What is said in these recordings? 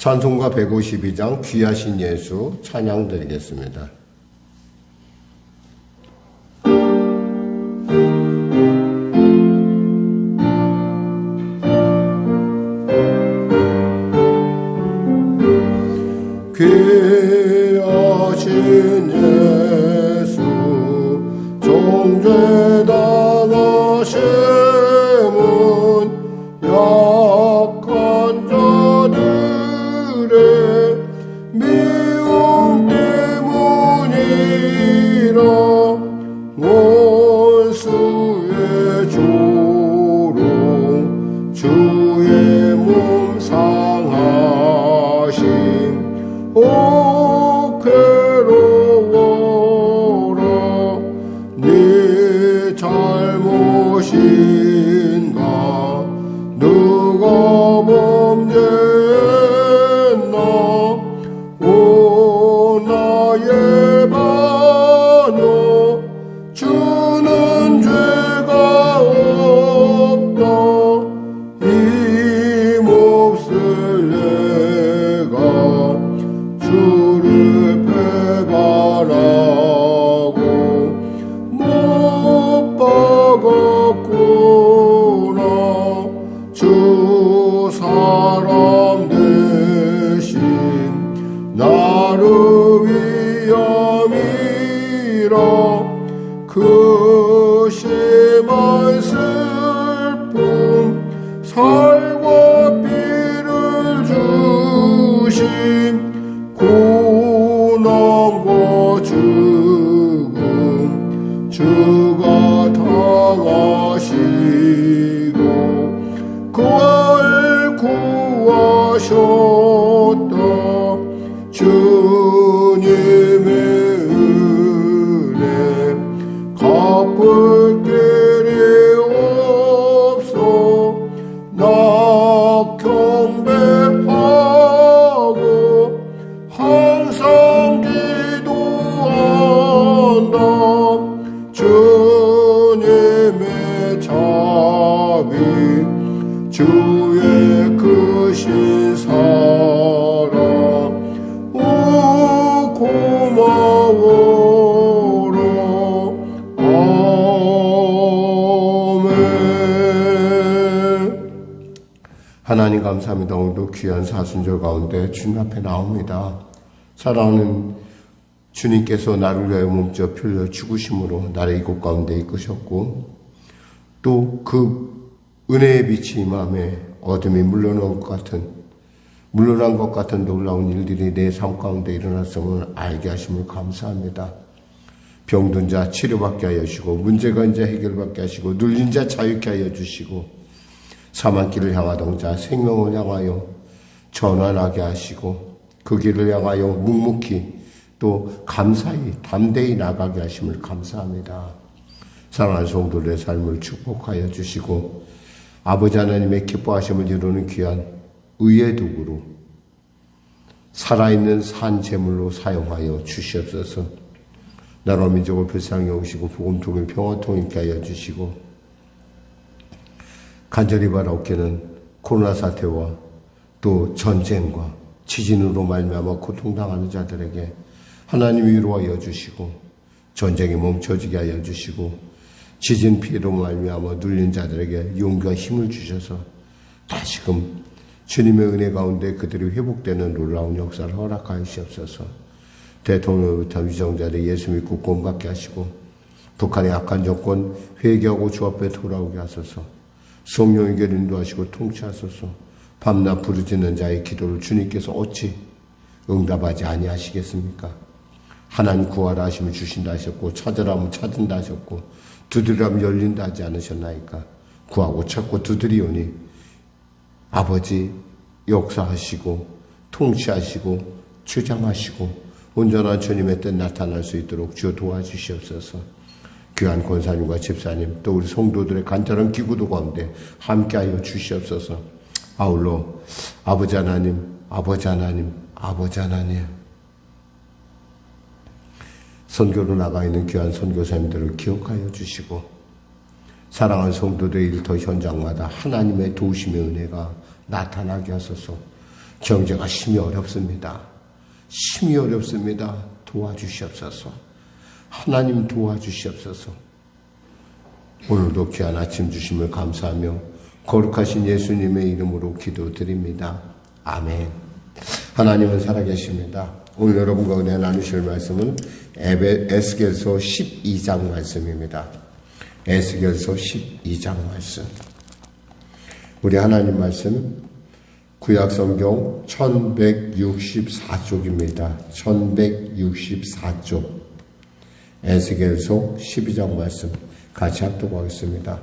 찬송가 152장 귀하신 예수 찬양 드리겠습니다. 귀하신 예수 정죄당하심은 약한 자들의 미움 때문이라 원수의 조롱 주의 몸 상하심 오 괴로워라 네 잘못인가 누가 범죄했나 오 나의 반어 주는 죄가 없다 이 몹쓸 내가 주를 배반하고 못 박았구나 주 사람 대신 나를 위함이라 그 심한 슬픔 살과 피를 주심 고난과 죽음 주가 당하시고 그를 구하셨다 주님의 은혜 갚을 길이 없어 나 경배하고 항상 기도한다 주님의 자비 주의 크신 사랑 오 고마워라 아멘. 하나님 감사합니다. 오늘도 귀한 사순절 가운데 주님 앞에 나옵니다. 사랑하는 주님께서 나를 위하여 몸져 풀려 죽으심으로 나를 이곳 가운데 이끄셨고 또 그 은혜의 빛이 임함에 어둠이 물러난 것 같은 놀라운 일들이 내 삶 가운데 일어났음을 알게 하심을 감사합니다. 병든 자 치료받게 하여 주시고 문제가 있는 자 해결받게 하시고 눌린 자 자유케 하여 주시고 사망길을 향하던 자 생명을 향하여 전환하게 하시고 그 길을 향하여 묵묵히 또 감사히 담대히 나가게 하심을 감사합니다. 사랑하는 성도들의 삶을 축복하여 주시고 아버지 하나님의 기뻐하심을 이루는 귀한 의의 도구로 살아있는 산 제물로 사용하여 주시옵소서. 나라 민족을 불쌍히 여기시고 복음통일 평화통일케 하여 주시고 간절히 바라옵기는 코로나 사태와 또 전쟁과 지진으로 말미암아 고통당하는 자들에게 하나님 위로하여 주시고 전쟁이 멈춰지게 하여 주시고 지진 피해로 말미암아 눌린 자들에게 용기와 힘을 주셔서 다시금 주님의 은혜 가운데 그들이 회복되는 놀라운 역사를 허락하여 주시옵소서. 대통령부터 위정자들 예수 믿고 구원받게 하시고 북한의 악한 정권 회개하고 주 앞에 돌아오게 하소서. 성령에게 인도하시고 통치하소서. 밤낮 부르짖는 자의 기도를 주님께서 어찌 응답하지 아니하시겠습니까? 하나님 구하라 하시면 주신다 하셨고 찾으라 하면 찾은다 하셨고 두드리라면 열린다 하지 않으셨나이까? 구하고 찾고 두드리오니 아버지 역사하시고 통치하시고 주장하시고 온전한 주님의 뜻 나타날 수 있도록 주여 도와주시옵소서. 귀한 권사님과 집사님 또 우리 성도들의 간절한 기구도 가운데 함께하여 주시옵소서. 아울러 아버지 하나님 선교로 나가 있는 귀한 선교사님들을 기억하여 주시고 사랑하는 성도들의 일터 현장마다 하나님의 도우심의 은혜가 나타나게 하소서. 경제가 심히 어렵습니다. 심히 어렵습니다. 도와주시옵소서. 하나님 도와주시옵소서. 오늘도 귀한 아침 주심을 감사하며 거룩하신 예수님의 이름으로 기도드립니다. 아멘. 하나님은 살아계십니다. 오늘 여러분과 은혜 나누실 말씀은 에스겔서 12장 말씀입니다. 에스겔서 12장 말씀. 우리 하나님 말씀 구약성경 1164쪽입니다. 1164쪽 에스겔서 12장 말씀 같이 합독하겠습니다.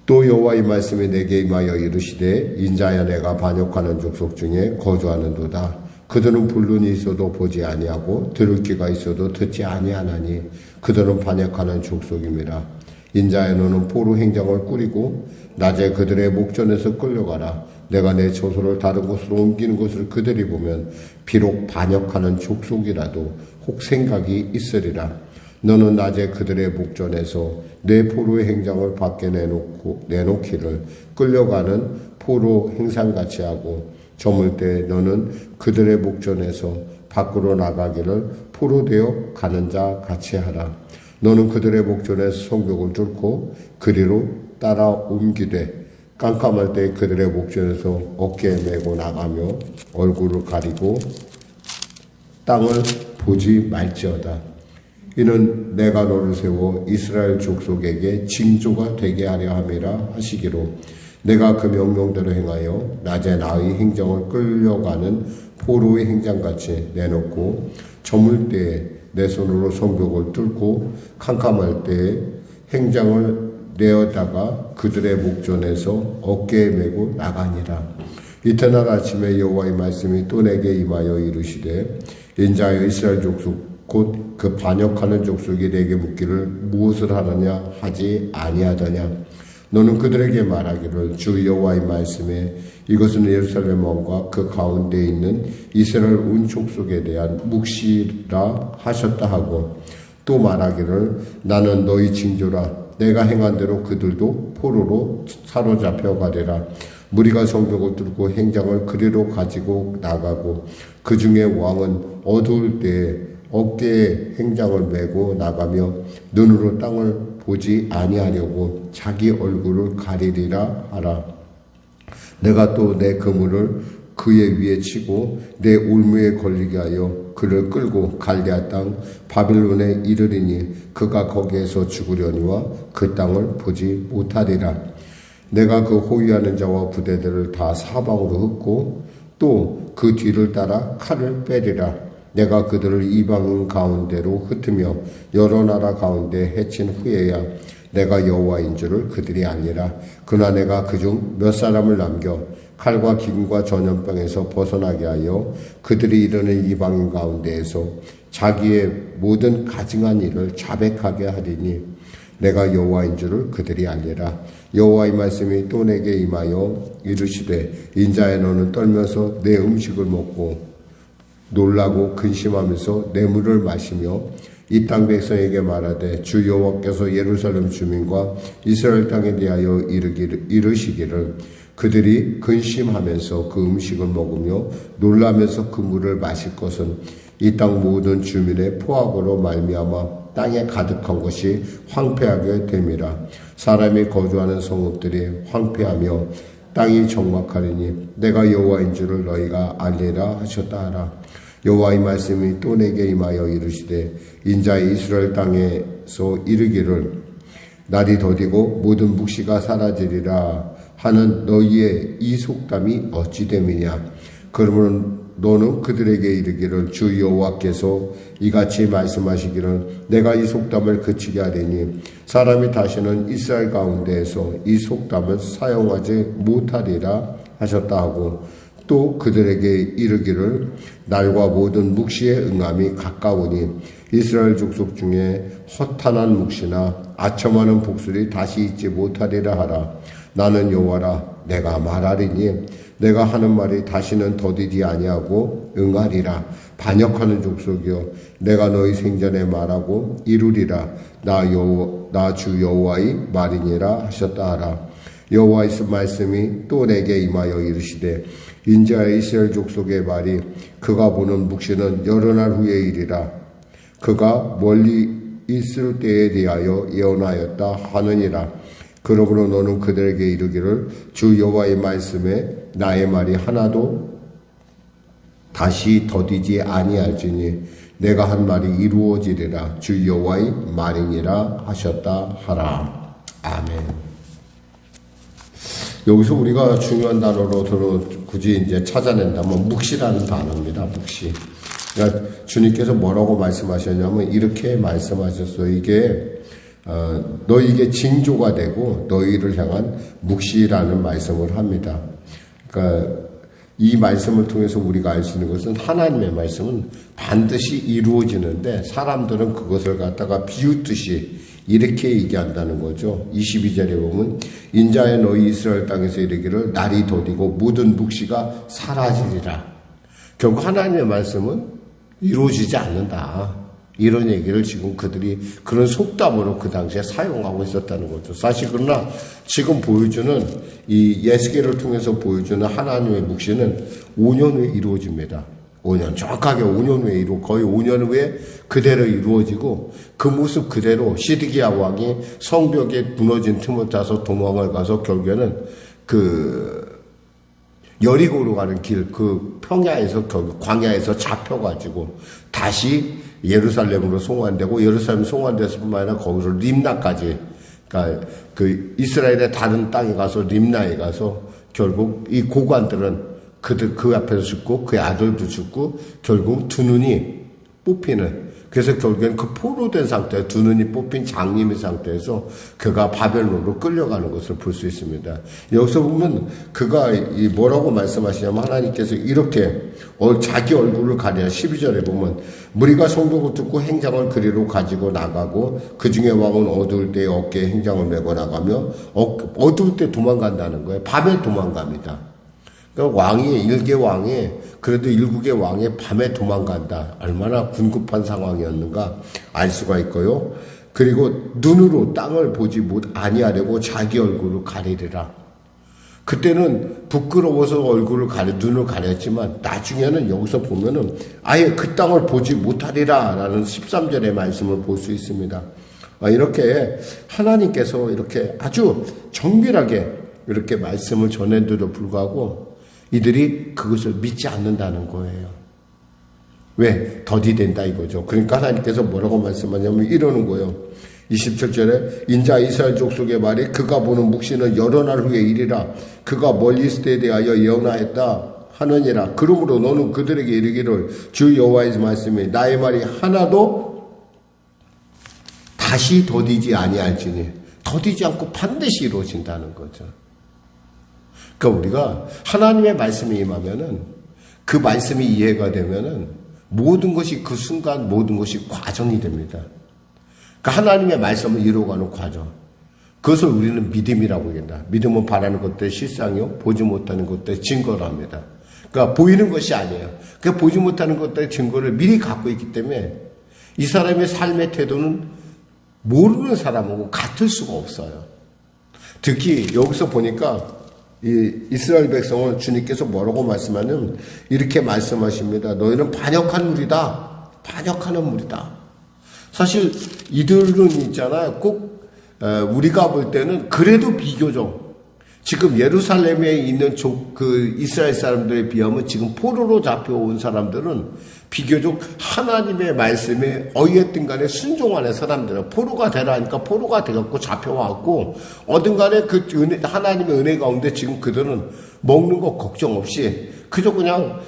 또 여호와의 말씀이 내게 임하여 이르시되 인자야 내가 반역하는 족속 중에 거주하는도다. 그들은 불눈이 있어도 보지 아니하고 들을 귀가 있어도 듣지 아니하나니 그들은 반역하는 족속임이라. 인자야 너는 포로 행장을 꾸리고 낮에 그들의 목전에서 끌려가라. 내가 내 처소를 다른 곳으로 옮기는 것을 그들이 보면 비록 반역하는 족속이라도 혹 생각이 있으리라. 너는 낮에 그들의 목전에서 내 포로의 행장을 밖에 내놓기를 끌려가는 포로 행상같이 하고 저물 때 너는 그들의 목전에서 밖으로 나가기를 포로되어 가는 자 같이 하라. 너는 그들의 목전에서 성벽을 뚫고 그리로 따라 옮기되 깜깜할 때 그들의 목전에서 어깨에 메고 나가며 얼굴을 가리고 땅을 보지 말지어다. 이는 내가 너를 세워 이스라엘 족속에게 징조가 되게 하려 함이라 하시기로 내가 그 명령대로 행하여 낮에 나의 행정을 끌려가는 포로의 행장같이 내놓고 저물 때에 내 손으로 성벽을 뚫고 캄캄할 때에 행장을 내어다가 그들의 목전에서 어깨에 메고 나가니라. 이튿날 아침에 여호와의 말씀이 또 내게 임하여 이르시되 인자여 이스라엘 족속 곧 그 반역하는 족속이 내게 묻기를 무엇을 하느냐 하지 아니하더냐. 너는 그들에게 말하기를 주 여호와의 말씀에 이것은 예루살렘 왕과 그 가운데 있는 이스라엘 온 족속에 대한 묵시라 하셨다 하고 또 말하기를 나는 너희 징조라. 내가 행한 대로 그들도 포로로 사로잡혀 가리라. 무리가 성벽을 뚫고 행장을 그리로 가지고 나가고 그 중에 왕은 어두울 때에 어깨에 행장을 메고 나가며 눈으로 땅을 보지 아니하려고 자기 얼굴을 가리리라 하라. 내가 또 내 그물을 그의 위에 치고 내 올무에 걸리게 하여 그를 끌고 갈대아 땅 바빌론에 이르리니 그가 거기에서 죽으려니와 그 땅을 보지 못하리라. 내가 그 호위하는 자와 부대들을 다 사방으로 흩고 또 그 뒤를 따라 칼을 빼리라. 내가 그들을 이방 가운데로 흩으며 여러 나라 가운데 해친 후에야 내가 여호와인 줄을 그들이 알리라. 그러나 내가 그중 몇 사람을 남겨 칼과 기근과 전염병에서 벗어나게 하여 그들이 이르는 이방인 가운데에서 자기의 모든 가증한 일을 자백하게 하리니 내가 여호와인 줄을 그들이 알리라. 여호와의 말씀이 또 내게 임하여 이르시되 인자야 너는 떨면서 내 음식을 먹고 놀라고 근심하면서 내 물을 마시며 이 땅 백성에게 말하되 주 여호와께서 예루살렘 주민과 이스라엘 땅에 대하여 이르시기를 그들이 근심하면서 그 음식을 먹으며 놀라면서 그 물을 마실 것은 이 땅 모든 주민의 포악으로 말미암아 땅에 가득한 것이 황폐하게 됨이라. 사람이 거주하는 성읍들이 황폐하며 땅이 적막하리니 내가 여호와인 줄을 너희가 알리라 하셨다 하라. 여호와의 말씀이 또 내게 임하여 이르시되 인자의 이스라엘 땅에서 이르기를 날이 더디고 모든 묵시가 사라지리라 하는 너희의 이 속담이 어찌 됨이냐. 그러므로 너는 그들에게 이르기를 주 여호와께서 이같이 말씀하시기를 내가 이 속담을 그치게 하리니 사람이 다시는 이스라엘 가운데에서 이 속담을 사용하지 못하리라 하셨다 하고 또 그들에게 이르기를 날과 모든 묵시의 응함이 가까우니 이스라엘 족속 중에 허탄한 묵시나 아첨하는 복술이 다시 있지 못하리라 하라. 나는 여호와라. 내가 말하리니 내가 하는 말이 다시는 더디지 아니하고 응하리라. 반역하는 족속이여 내가 너희 생전에 말하고 이루리라. 나 주 여호와의 말이니라 하셨다 하라. 여호와의 말씀이 또 내게 임하여 이르시되 인자의 이스라엘 족속의 말이 그가 보는 묵시는 여러 날 후의 일이라. 그가 멀리 있을 때에 대하여 예언하였다 하느니라. 그러므로 너는 그들에게 이르기를 주 여호와의 말씀에 나의 말이 하나도 다시 더디지 아니할지니 내가 한 말이 이루어지리라. 주 여호와의 말이니라 하셨다 하라. 아멘. 여기서 우리가 중요한 단어로 굳이 이제 찾아낸다면 묵시라는 단어입니다. 묵시. 그러니까 주님께서 뭐라고 말씀하셨냐면 이렇게 말씀하셨어요. 이게 너희에게 징조가 되고 너희를 향한 묵시라는 말씀을 합니다. 그러니까 이 말씀을 통해서 우리가 알 수 있는 것은 하나님의 말씀은 반드시 이루어지는데 사람들은 그것을 갖다가 비웃듯이 이렇게 얘기한다는 거죠. 22절에 보면 인자의 너희 이스라엘 땅에서 이르기를 날이 더디고 모든 묵시가 사라지리라. 결국 하나님의 말씀은 이루어지지 않는다. 이런 얘기를 지금 그들이 그런 속담으로 그 당시에 사용하고 있었다는 거죠. 사실 그러나 지금 보여주는 이 예수계를 통해서 보여주는 하나님의 묵시는 5년 후에 이루어집니다. 5년, 정확하게 5년 후에 거의 5년 후에 그대로 이루어지고 그 모습 그대로 시드기야 왕이 성벽에 무너진 틈을 타서 도망을 가서 결국에는 그 여리고로 가는 길, 그 평야에서 결국 광야에서 잡혀가지고 다시 예루살렘으로 송환되고 예루살렘 송환됐을 뿐만 아니라 거기서 림나까지, 그러니까 그 이스라엘의 다른 땅에 가서 림나에 가서 결국 이 고관들은 그 앞에서 죽고 그의 아들도 죽고 결국 두 눈이 뽑히는, 그래서 결국엔 그 포로된 상태, 두 눈이 뽑힌 장님의 상태에서 그가 바벨론으로 끌려가는 것을 볼 수 있습니다. 여기서 보면 그가 뭐라고 말씀하시냐면 하나님께서 이렇게 자기 얼굴을 가리라. 12절에 보면 무리가 성벽을 뚫고 행장을 그리로 가지고 나가고 그 중에 왕은 어두울 때 어깨에 행장을 메고 나가며 어두울 때 도망간다는 거예요. 밤에 도망갑니다. 그러니까 왕이 일개 왕이 그래도 일국의 왕이 밤에 도망간다. 얼마나 궁급한 상황이었는가 알 수가 있고요. 그리고 눈으로 땅을 보지 아니하려고 자기 얼굴을 가리리라. 그때는 부끄러워서 눈을 가렸지만 나중에는 여기서 보면은 아예 그 땅을 보지 못하리라 라는 13절의 말씀을 볼 수 있습니다. 이렇게 하나님께서 이렇게 아주 정밀하게 이렇게 말씀을 전했는데도 불구하고 이들이 그것을 믿지 않는다는 거예요. 왜? 더디된다 이거죠. 그러니까 하나님께서 뭐라고 말씀하냐면 이러는 거예요. 27절에 인자 이스라엘 족속의 말이 그가 보는 묵시는 여러 날 후의 일이라. 그가 멀리 있을 때에 대하여 예언하였다 하느니라. 그러므로 너는 그들에게 이르기를 주 여호와의 말씀이 나의 말이 하나도 다시 더디지 아니할지니. 더디지 않고 반드시 이루어진다는 거죠. 그러니까 우리가 하나님의 말씀이 임하면은 그 말씀이 이해가 되면은 모든 것이 그 순간 모든 것이 과정이 됩니다. 그러니까 하나님의 말씀을 이루어가는 과정. 그것을 우리는 믿음이라고 얘기한다. 믿음은 바라는 것들의 실상이요 보지 못하는 것들의 증거를 합니다. 그러니까 보이는 것이 아니에요. 그러니까 보지 못하는 것들의 증거를 미리 갖고 있기 때문에 이 사람의 삶의 태도는 모르는 사람하고 같을 수가 없어요. 특히 여기서 보니까 이 이스라엘 백성을 주님께서 뭐라고 말씀하냐면 이렇게 말씀하십니다. 너희는 반역한 무리다. 반역하는 무리다. 사실 이들은 있잖아요. 꼭 우리가 볼 때는 그래도 비교적 지금 예루살렘에 있는 그 이스라엘 사람들에 비하면 지금 포로로 잡혀온 사람들은 비교적 하나님의 말씀에 어이했든 간에 순종하는 사람들은 포로가 되라니까 포로가 돼갖고 잡혀왔고 어든 간에 그 은혜, 하나님의 은혜 가운데 지금 그들은 먹는 거 걱정 없이 그저 그냥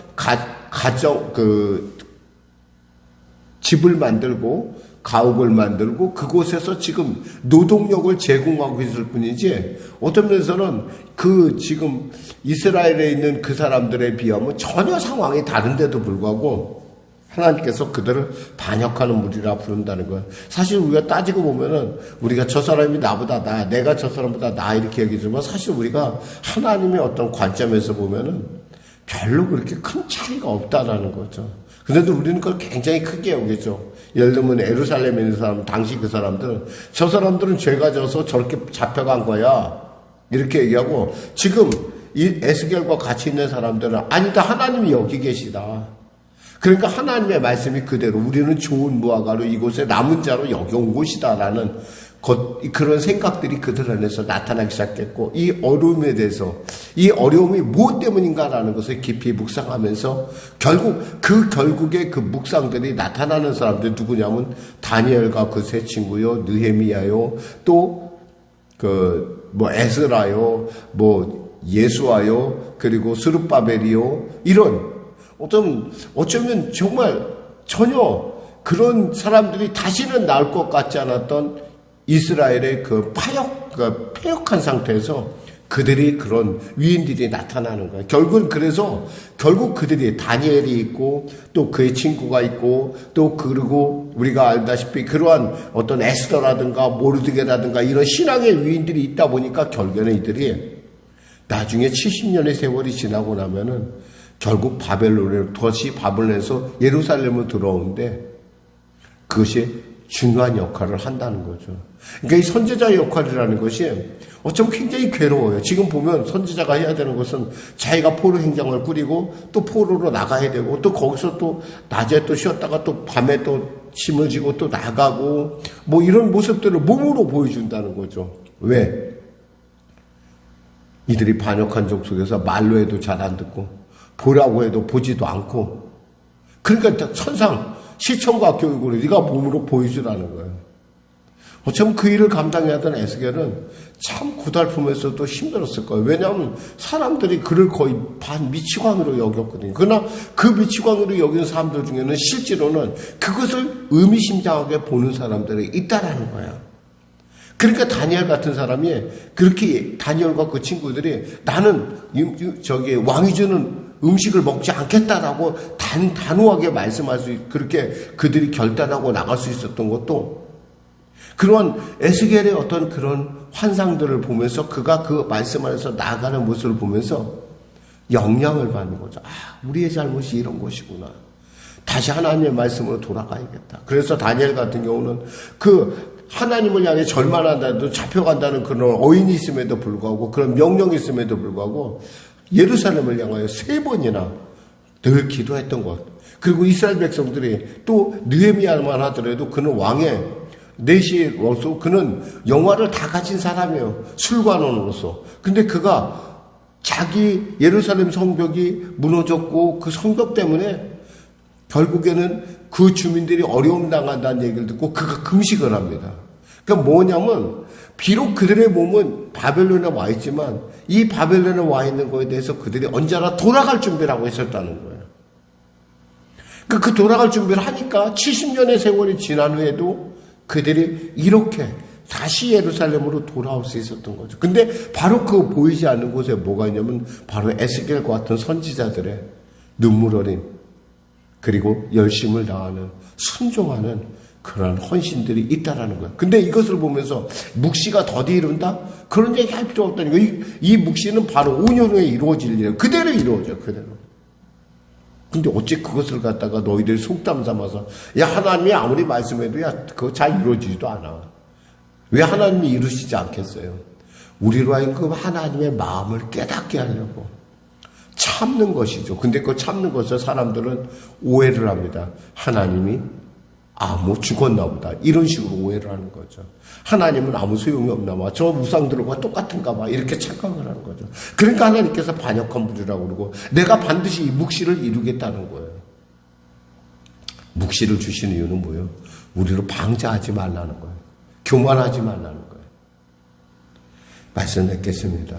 집을 만들고 가옥을 만들고 그곳에서 지금 노동력을 제공하고 있을 뿐이지 어떤 면에서는 그 지금 이스라엘에 있는 그 사람들에 비하면 전혀 상황이 다른데도 불구하고 하나님께서 그들을 반역하는 무리라 부른다는 거예요. 사실 우리가 따지고 보면은 우리가 저 사람이 나보다 나, 내가 저 사람보다 나 이렇게 얘기하지만 사실 우리가 하나님의 어떤 관점에서 보면은 별로 그렇게 큰 차이가 없다라는 거죠. 그런데도 우리는 그걸 굉장히 크게 여기죠. 예를 들면 예루살렘에 있는 사람, 당시 그 사람들은 저 사람들은 죄가 져서 저렇게 잡혀간 거야. 이렇게 얘기하고 지금 이 에스겔과 같이 있는 사람들은 아니다, 하나님이 여기 계시다. 그러니까 하나님의 말씀이 그대로 우리는 좋은 무화과로 이곳에 남은 자로 여기 온 곳이다라는 그런 생각들이 그들 안에서 나타나기 시작했고, 이 어려움에 대해서 이 어려움이 무엇 때문인가라는 것을 깊이 묵상하면서 결국에 그 묵상들이 나타나는 사람들 누구냐면 다니엘과 그 세 친구요, 느헤미야요, 또 에스라요, 예수와요, 그리고 스룹바벨이요, 이런 어쩌면 정말 전혀 그런 사람들이 다시는 나올 것 같지 않았던 이스라엘의 그 패역한 상태에서 그들이 그런 위인들이 나타나는 거예요. 결국 그들이 다니엘이 있고 또 그의 친구가 있고 또 그리고 우리가 알다시피 그러한 어떤 에스더라든가 모르드게라든가 이런 신앙의 위인들이 있다 보니까 결국에는 이들이 나중에 70년의 세월이 지나고 나면은 결국 다시 바벨론에서 예루살렘으로 들어오는데 그것이 중요한 역할을 한다는 거죠. 그러니까 이 선지자의 역할이라는 것이 어쩌면 굉장히 괴로워요. 지금 보면 선지자가 해야 되는 것은 자기가 포로 행장을 꾸리고 또 포로로 나가야 되고 또 거기서 또 낮에 또 쉬었다가 또 밤에 또 짐을 지고 또 나가고 이런 모습들을 몸으로 보여준다는 거죠. 왜? 이들이 반역한 족 속에서 말로 해도 잘 안 듣고 보라고 해도 보지도 않고, 그러니까 천상 시청과 교육으로 네가 몸으로 보여주라는 거예요. 어쩌면 그 일을 감당해야 하던 에스겔은 참 고달프면서도 힘들었을 거예요. 왜냐하면 사람들이 그를 거의 미치광이로 여겼거든요. 그러나 그 미치광이로 여기는 사람들 중에는 실제로는 그것을 의미심장하게 보는 사람들이 있다라는 거예요. 그러니까 다니엘 같은 사람이 그렇게 다니엘과 그 친구들이 나는 왕이 주는 음식을 먹지 않겠다라고 단호하게 말씀할 수 그렇게 그들이 결단하고 나갈 수 있었던 것도 그런 에스겔의 어떤 그런 환상들을 보면서 그가 그 말씀 안에서 나아가는 모습을 보면서 영향을 받는 거죠. 우리의 잘못이 이런 것이구나. 다시 하나님의 말씀으로 돌아가야겠다. 그래서 다니엘 같은 경우는 그 하나님을 향해 절만한다도 잡혀간다는 그런 어인이 있음에도 불구하고 그런 명령이 있음에도 불구하고 예루살렘을 향하여 3번이나 늘 기도했던 것. 그리고 이스라엘 백성들이 또 느헤미야만 하더라도 그는 왕의 내시로서 그는 영화를 다 가진 사람이에요. 술관원으로서. 근데 그가 자기 예루살렘 성벽이 무너졌고 그 성벽 때문에 결국에는 그 주민들이 어려움 당한다는 얘기를 듣고 그가 금식을 합니다. 그러니까 뭐냐면 비록 그들의 몸은 바벨론에 와 있지만 이 바벨론에 와 있는 거에 대해서 그들이 언제나 돌아갈 준비를 하고 있었다는 거예요. 그 돌아갈 준비를 하니까 70년의 세월이 지난 후에도 그들이 이렇게 다시 예루살렘으로 돌아올 수 있었던 거죠. 근데 바로 그 보이지 않는 곳에 뭐가 있냐면 바로 에스겔과 같은 선지자들의 눈물 어린 그리고 열심을 다하는 순종하는 그런 헌신들이 있다라는 거예요. 근데 이것을 보면서 묵시가 더디 이룬다? 그런 얘기 할 필요 없다는 거예요. 이 묵시는 바로 5년 후에 이루어질 일이에요. 그대로 이루어져요. 그대로. 근데 어째 그것을 갖다가 너희들이 속담 삼아서 하나님이 아무리 말씀해도 그거 잘 이루어지지도 않아. 왜 하나님이 이루시지 않겠어요? 우리로 하여금 하나님의 마음을 깨닫게 하려고 참는 것이죠. 근데 그 참는 것을 사람들은 오해를 합니다. 하나님이 죽었나 보다. 이런 식으로 오해를 하는 거죠. 하나님은 아무 소용이 없나 봐. 저 우상들과 똑같은가 봐. 이렇게 착각을 하는 거죠. 그러니까 하나님께서 반역한 분이라고 그러고 내가 반드시 이 묵시를 이루겠다는 거예요. 묵시를 주시는 이유는 뭐예요? 우리로 방자하지 말라는 거예요. 교만하지 말라는 거예요. 말씀 맺겠습니다.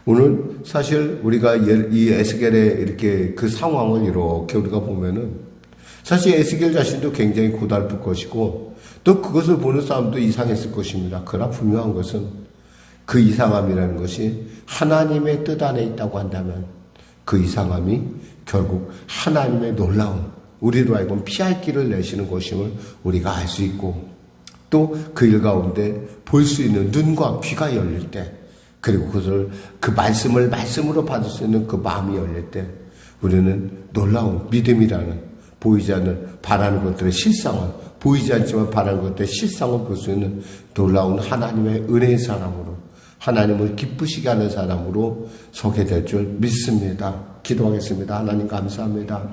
오늘 사실 우리가 이 에스겔의 이렇게 그 상황을 이렇게 우리가 보면은 사실 에스겔 자신도 굉장히 고달플 것이고 또 그것을 보는 사람도 이상했을 것입니다. 그러나 분명한 것은 그 이상함이라는 것이 하나님의 뜻 안에 있다고 한다면 그 이상함이 결국 하나님의 놀라운 우리로 하여금 피할 길을 내시는 것임을 우리가 알 수 있고 또 그 일 가운데 볼 수 있는 눈과 귀가 열릴 때 그리고 그것을 그 말씀으로 받을 수 있는 그 마음이 열릴 때 우리는 놀라운 믿음이라는 보이지 않는 바라는 것들의 실상을 보이지 않지만 바라는 것들의 실상을 볼 수 있는 놀라운 하나님의 은혜의 사람으로 하나님을 기쁘시게 하는 사람으로 소개될 줄 믿습니다. 기도하겠습니다. 하나님 감사합니다.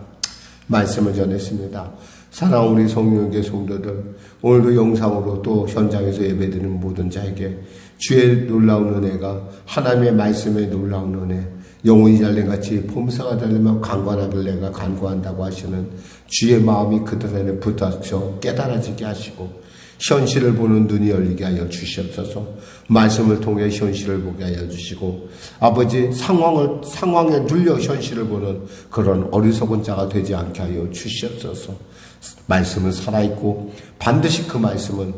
말씀을 전했습니다. 사랑하는 우리 성령의 성도들, 오늘도 영상으로 또 현장에서 예배드리는 모든 자에게 주의 놀라운 은혜가, 하나님의 말씀의 놀라운 은혜, 영혼이 잘된같이 봄사가 달리면 강관하길 내가 간구한다고 하시는 주의 마음이 그들에게 붙어서 깨달아지게 하시고 현실을 보는 눈이 열리게 하여 주시옵소서. 말씀을 통해 현실을 보게 하여 주시고, 아버지 상황에 눌려 현실을 보는 그런 어리석은 자가 되지 않게 하여 주시옵소서. 말씀은 살아있고 반드시 그 말씀은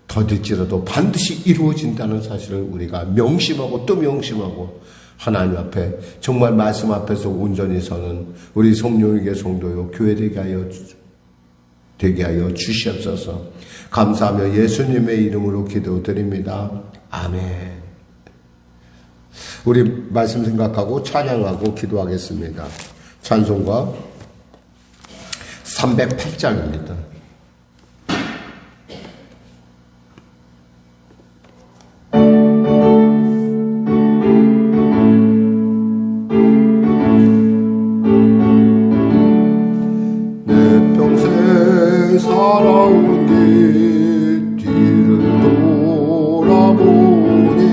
더딜지라도 반드시 이루어진다는 사실을 우리가 명심하고 또 명심하고 하나님 앞에 정말 말씀 앞에서 온전히 서는 우리 성령에게 성도요 교회 되게 하여 주시옵소서. 감사하며 예수님의 이름으로 기도드립니다. 아멘. 우리 말씀 생각하고 찬양하고 기도하겠습니다. 찬송가 308장입니다. 살아온 길 뒤를 돌아보니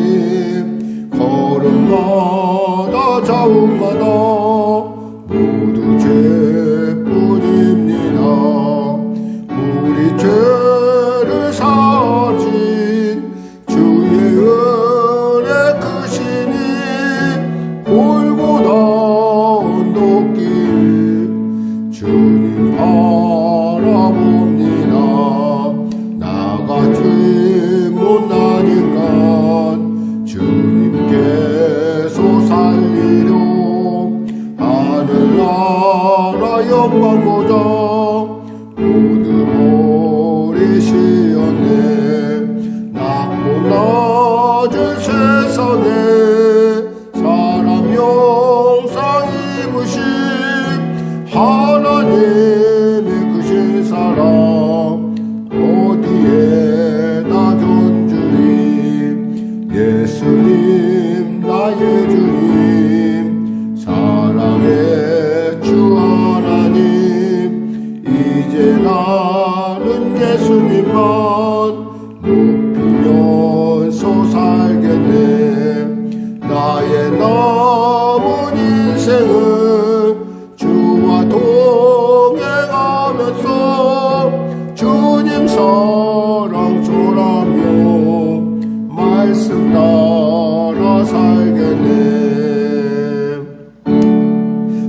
걸음마다 자욱마다 모두 죄뿐입니다. 우리 죄를 사하신 주의 은혜 크시니 골고다 언덕길 주님 바라봅니다. 나같이 못난 인간 주님께서 살리려 하늘나라 영광보다 모두 버리시었네. 낮고 낮은 세상에 사람 형상 입으신 하나님의 크신 사랑 어디에다 견주리. 예수님 나의 주님 사랑의 주 하나님, 이제 나는 예수님만 높이면서 살겠네. 나의 남은 인생은 주와 동행하면서 주님 사랑 전하며 말씀 따라 살겠네.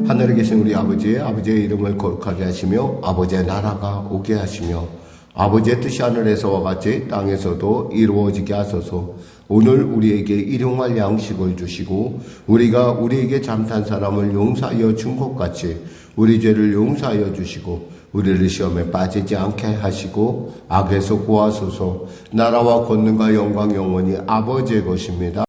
하늘에 계신 우리 아버지의 이름을 거룩하게 하시며 아버지의 나라가 오게 하시며 아버지의 뜻이 하늘에서와 같이 땅에서도 이루어지게 하소서. 오늘 우리에게 일용할 양식을 주시고 우리가 우리에게 잠탄 사람을 용서하여 준 것 같이 우리 죄를 용서하여 주시고 우리를 시험에 빠지지 않게 하시고 악에서 구하소서. 나라와 권능과 영광 영원히 아버지의 것입니다.